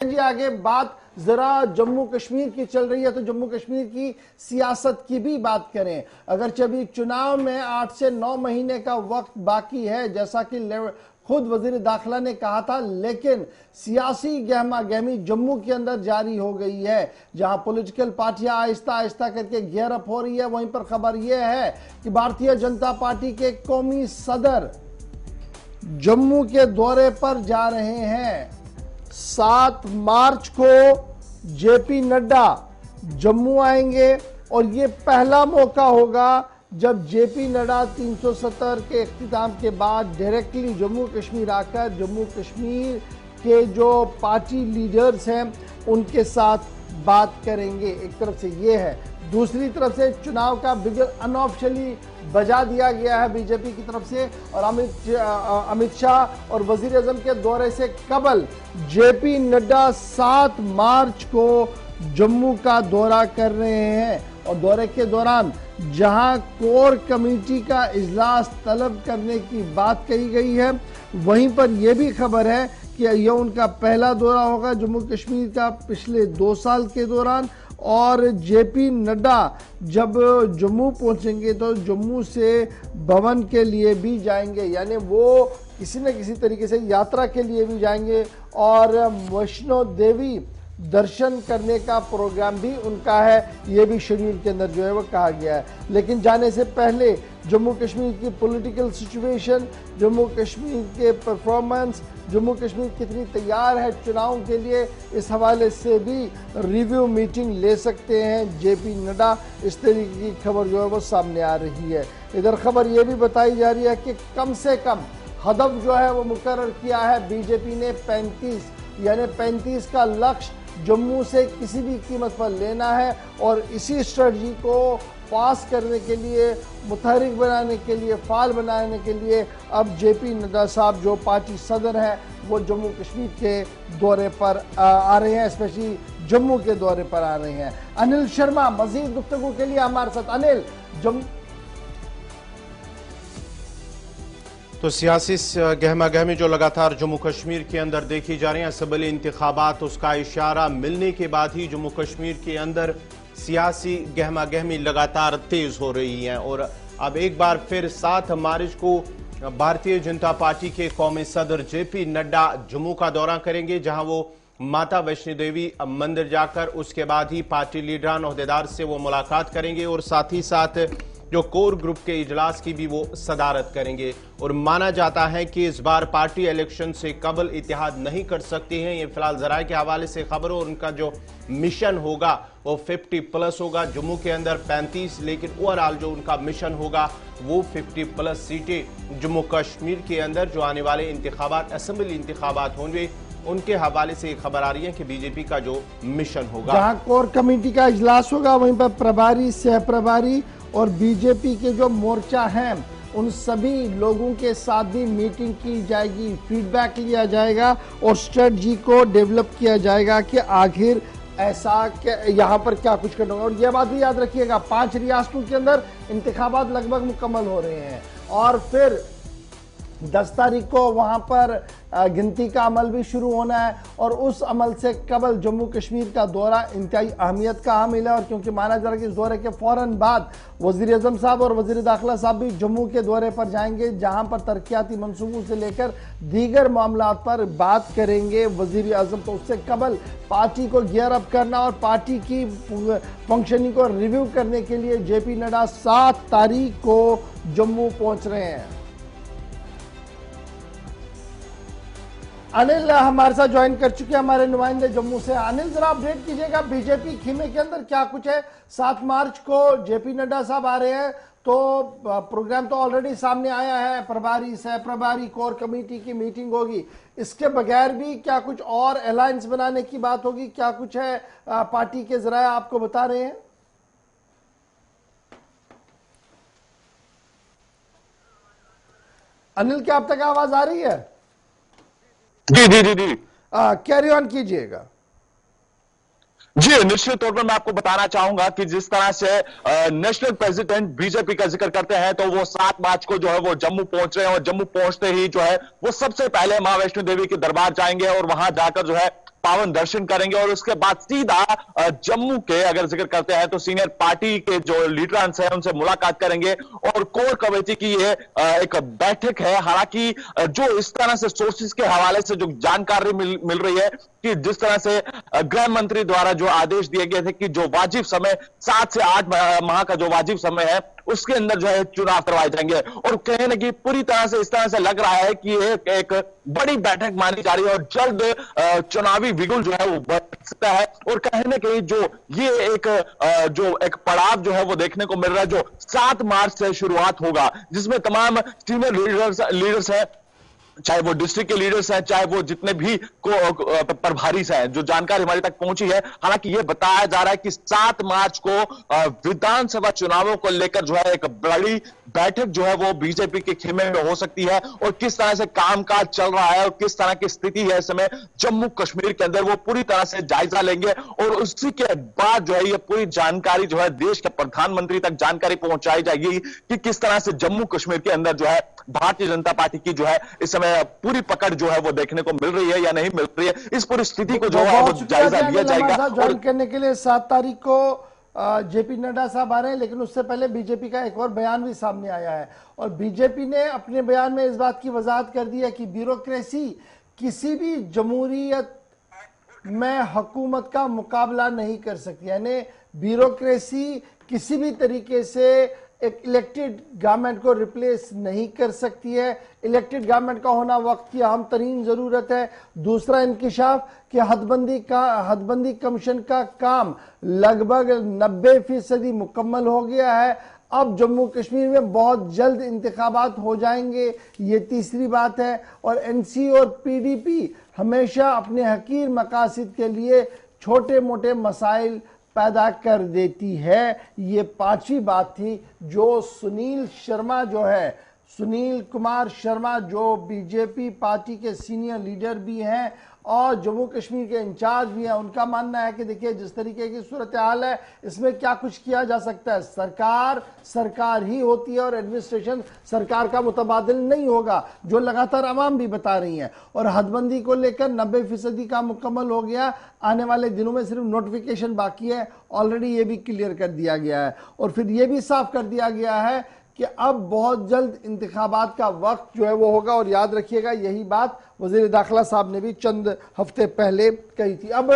जी आगे बात जरा जम्मू कश्मीर की चल रही है तो जम्मू कश्मीर की सियासत की भी बात करें। अगर अभी चुनाव में 8 से 9 महीने का वक्त बाकी है जैसा कि खुद वजीर दाखिला ने कहा था, लेकिन सियासी गहमा गहमी जम्मू के अंदर जारी हो गई है जहां पॉलिटिकल पार्टियां आहिस्ता आहिस्ता करके गियर अप हो रही है। वहीं पर खबर यह है कि भारतीय जनता पार्टी के कौमी सदर जम्मू के दौरे पर जा रहे हैं। 7 मार्च को जेपी नड्डा जम्मू आएंगे और ये पहला मौका होगा जब जेपी नड्डा 370 के इख्तिताम के बाद डायरेक्टली जम्मू कश्मीर आकर जम्मू कश्मीर के जो पार्टी लीडर्स हैं उनके साथ बात करेंगे। एक तरफ से ये है, दूसरी तरफ से चुनाव का बिगल अनऑफिशियली बजा दिया गया है बीजेपी की तरफ से और अमित शाह और वजीर आजम के दौरे से कबल जेपी नड्डा 7 मार्च को जम्मू का दौरा कर रहे हैं और दौरे के दौरान जहां कोर कमेटी का इजलास तलब करने की बात कही गई है, वहीं पर यह भी खबर है कि यह उनका पहला दौरा होगा जम्मू कश्मीर का पिछले 2 साल के दौरान। और जेपी नड्डा जब जम्मू पहुंचेंगे तो जम्मू से भवन के लिए भी जाएंगे, यानी वो किसी न किसी तरीके से यात्रा के लिए भी जाएंगे और वैष्णो देवी दर्शन करने का प्रोग्राम भी उनका है। ये भी शेड्यूल के अंदर जो है वो कहा गया है। लेकिन जाने से पहले जम्मू कश्मीर की पॉलिटिकल सिचुएशन, जम्मू कश्मीर के परफॉर्मेंस, जम्मू कश्मीर कितनी तैयार है चुनाव के लिए, इस हवाले से भी रिव्यू मीटिंग ले सकते हैं जेपी नड्डा। इस तरीके की खबर जो है वो सामने आ रही है। इधर खबर ये भी बताई जा रही है कि कम से कम हदफ जो है वो मुकर्रर किया है बीजेपी ने 35, यानी 35 का लक्ष्य जम्मू से किसी भी कीमत पर लेना है और इसी स्ट्रेटजी को पास करने के लिए, मुतहरिक बनाने के लिए, फाल बनाने के लिए अब जेपी नड्डा साहब जो पार्टी सदर हैं वो जम्मू कश्मीर के दौरे पर आ रहे हैं, स्पेशली जम्मू के दौरे पर आ रहे हैं। अनिल शर्मा मजीद गुफ्तगू के लिए हमारे साथ। अनिल, तो सियासी गहमा गहमी जो लगातार जम्मू कश्मीर के अंदर देखी जा रही है, असेंबली इंतखाबात उसका इशारा मिलने के बाद ही जम्मू कश्मीर के अंदर सियासी गहमा गहमी लगातार तेज हो रही है और अब एक बार फिर 7 मार्च को भारतीय जनता पार्टी के कौमी सदर जेपी नड्डा जम्मू का दौरा करेंगे, जहां वो माता वैष्णो देवी मंदिर जाकर उसके बाद ही पार्टी लीडरान ओहदेदार से वो मुलाकात करेंगे और साथ ही साथ जो कोर ग्रुप के इजलास की भी वो सदारत करेंगे। और माना जाता है कि इस बार पार्टी इलेक्शन से कबल इत्तेहाद नहीं कर सकती हैं। ये फिलहाल जराये के हवाले से खबर और उनका जो मिशन होगा वो 50+ होगा, जम्मू के अंदर 35, लेकिन ओवरऑल जो उनका मिशन होगा वो 50+ सीटें जम्मू कश्मीर के अंदर जो आने वाले इंतखाबात, असेंबली इंतखाबात होंगे उनके हवाले से खबर आ रही है कि बीजेपी का जो मिशन होगा, जहां कोर कमेटी का इजलास होगा वहीं पर प्रभारी, सह प्रभारी और बीजेपी के जो मोर्चा हैं उन सभी लोगों के साथ भी मीटिंग की जाएगी, फीडबैक लिया जाएगा और स्ट्रेटजी को डेवलप किया जाएगा कि आखिर ऐसा यहाँ पर क्या कुछ करना होगा। और यह बात भी याद रखिएगा 5 रियासतों के अंदर इंतखाबात लगभग मुकम्मल हो रहे हैं और फिर 10 तारीख को वहां पर गिनती का अमल भी शुरू होना है और उस अमल से कबल जम्मू कश्मीर का दौरा इंतहाई अहमियत का हामिल है। और क्योंकि माना जा रहा है कि इस दौरे के फौरन बाद वजीर आजम साहब और वजीर दाखिला साहब भी जम्मू के दौरे पर जाएंगे, जहां पर तरक्याती मंसूबों से लेकर दीगर मामला पर बात करेंगे वजीर आजम। तो उससे कबल पार्टी को गियर अप करना और पार्टी की फंक्शनिंग को रिव्यू करने के लिए जेपी नड्डा 7 तारीख को जम्मू पहुंच रहे हैं। अनिल हमारे साथ ज्वाइन कर चुके हैं, हमारे नुमाइंदे जम्मू से। अनिल, जरा अपडेट कीजिएगा बीजेपी खीमे के अंदर क्या कुछ है। 7 मार्च को जेपी नड्डा साहब आ रहे हैं तो प्रोग्राम तो ऑलरेडी सामने आया है, प्रभारी, सह प्रभारी, कोर कमेटी की मीटिंग होगी। इसके बगैर भी क्या कुछ और अलायंस बनाने की बात होगी, क्या कुछ है पार्टी के जराये आपको बता रहे हैं? अनिल, क्या अब तक आवाज आ रही है? जी कैरी ऑन कीजिएगा। जी, निश्चित तौर पर मैं आपको बताना चाहूंगा कि जिस तरह से नेशनल प्रेसिडेंट बीजेपी का जिक्र करते हैं तो वो 7 मार्च को जो है वो जम्मू पहुंच रहे हैं और जम्मू पहुंचते ही जो है वो सबसे पहले मां वैष्णो देवी के दरबार जाएंगे और वहां जाकर जो है पावन दर्शन करेंगे और उसके बाद सीधा जम्मू के अगर जिक्र करते हैं तो सीनियर पार्टी के जो लीडर्स हैं उनसे मुलाकात करेंगे और कोर कमेटी की ये एक बैठक है। हालांकि जो इस तरह से सोर्सेस के हवाले से जो जानकारी मिल रही है कि जिस तरह से गृह मंत्री द्वारा जो आदेश दिए गए थे कि जो वाजिब समय 7 से 8 माह का जो वाजिब समय है उसके अंदर जो है चुनाव करवाए जाएंगे और कहीं ना कहीं पूरी तरह से इस तरह से लग रहा है कि एक बड़ी बैठक मानी जा रही है और जल्द चुनावी बिगुल जो है वो बढ़ सकता है। और कहीं ना कहीं जो ये एक पड़ाव जो है वो देखने को मिल रहा है जो 7 मार्च से शुरुआत होगा, जिसमें तमाम सीनियर लीडर्स हैं, चाहे वो डिस्ट्रिक्ट के लीडर्स हैं, चाहे वो जितने भी प्रभारी हैं, जो जानकारी हमारे तक पहुंची है। हालांकि ये बताया जा रहा है कि 7 मार्च को विधानसभा चुनावों को लेकर जो है एक बड़ी बैठक जो है वो बीजेपी के खेमे में हो सकती है और किस तरह से कामकाज चल रहा है और किस तरह की स्थिति है इस समय जम्मू कश्मीर के अंदर वो पूरी तरह से जायजा लेंगे और उसी के बाद जो है ये पूरी जानकारी जो है देश के प्रधानमंत्री तक जानकारी पहुंचाई जाएगी कि किस तरह से जम्मू कश्मीर के अंदर जो है भारतीय जनता पार्टी की जो है इस समय पूरी पकड़ जो है वो देखने को मिल रही है या नहीं मिल रही है, इस पूरी स्थिति को जो है वो जायजा लिया जाएगा। ज्वाइन करने के लिए 7 तारीख को जेपी नड्डा साहब आ रहे हैं, लेकिन उससे पहले बीजेपी का एक और बयान भी सामने आया है और बीजेपी ने अपने बयान में इस बात की वजाहत कर दी है कि ब्यूरोक्रेसी किसी भी जमहूरियत में हुकूमत का मुकाबला नहीं कर सकती। यानी ब्यूरोक्रेसी किसी भी तरीके से एक इलेक्टेड गवर्नमेंट को रिप्लेस नहीं कर सकती है। इलेक्टेड गवर्नमेंट का होना वक्त की अहम तरीन जरूरत है। दूसरा इंकिशाफ कि हदबंदी कमीशन का काम लगभग 90% मुकम्मल हो गया है। अब जम्मू कश्मीर में बहुत जल्द इंतखाबात हो जाएंगे, ये तीसरी बात है। और एनसी और पीडीपी हमेशा अपने हकीर मकासद के लिए छोटे मोटे मसाइल पैदा कर देती है। ये 5वीं बात थी जो सुनील कुमार शर्मा जो बीजेपी पार्टी के सीनियर लीडर भी हैं और जम्मू कश्मीर के इंचार्ज भी हैं, उनका मानना है कि देखिए जिस तरीके की सूरत हाल है इसमें क्या कुछ किया जा सकता है। सरकार ही होती है और एडमिनिस्ट्रेशन सरकार का मुतबादिल नहीं होगा, जो लगातार अवाम भी बता रही हैं। और हदबंदी को लेकर 90% का मुकम्मल हो गया, आने वाले दिनों में सिर्फ नोटिफिकेशन बाकी है, ऑलरेडी ये भी क्लियर कर दिया गया है। और फिर ये भी साफ कर दिया गया है कि अब बहुत जल्द इंतखाबात का वक्त जो है वो होगा। और याद रखिएगा यही बात वज़ीर दाखिला साहब ने भी चंद हफ्ते पहले कही थी। अब